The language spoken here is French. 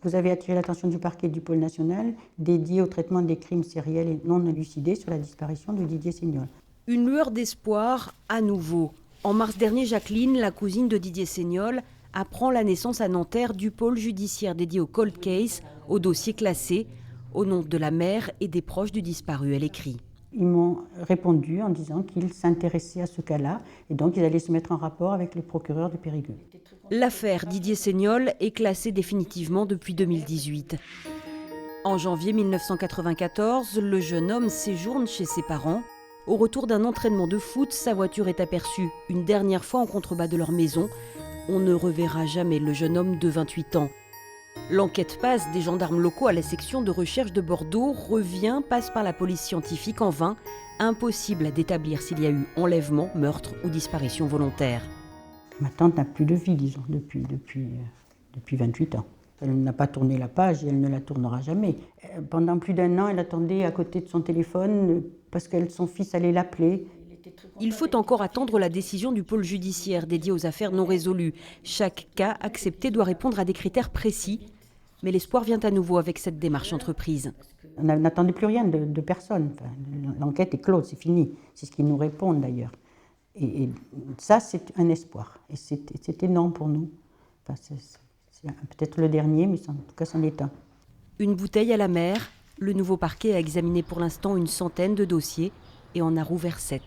Vous avez attiré l'attention du parquet du pôle national dédié au traitement des crimes sériels et non élucidés sur la disparition de Didier Segnol. Une lueur d'espoir à nouveau. En mars dernier, Jacqueline, la cousine de Didier Segnol, apprend la naissance à Nanterre du pôle judiciaire dédié au cold case, au dossier classé, au nom de la mère et des proches du disparu. Elle écrit. Ils m'ont répondu en disant qu'ils s'intéressaient à ce cas-là et donc ils allaient se mettre en rapport avec le procureur de Périgueux. L'affaire Didier Segnol est classée définitivement depuis 2018. En janvier 1994, le jeune homme séjourne chez ses parents. Au retour d'un entraînement de foot, sa voiture est aperçue une dernière fois en contrebas de leur maison. On ne reverra jamais le jeune homme de 28 ans. L'enquête passe des gendarmes locaux à la section de recherche de Bordeaux, passe par la police scientifique en vain. Impossible d'établir s'il y a eu enlèvement, meurtre ou disparition volontaire. Ma tante n'a plus de vie, disons, depuis 28 ans. Elle n'a pas tourné la page et elle ne la tournera jamais. Pendant plus d'1 an, elle attendait à côté de son téléphone parce que son fils allait l'appeler. Il faut encore attendre la décision du pôle judiciaire dédié aux affaires non résolues. Chaque cas accepté doit répondre à des critères précis. Mais l'espoir vient à nouveau avec cette démarche entreprise. On n'attendait plus rien de personne. Enfin, l'enquête est close, c'est fini. C'est ce qu'ils nous répondent d'ailleurs. Et ça, c'est un espoir. Et c'est énorme pour nous. Enfin, c'est peut-être le dernier, mais en tout cas, c'en est un. Une bouteille à la mer. Le nouveau parquet a examiné pour l'instant une centaine de dossiers et en a rouvert 7.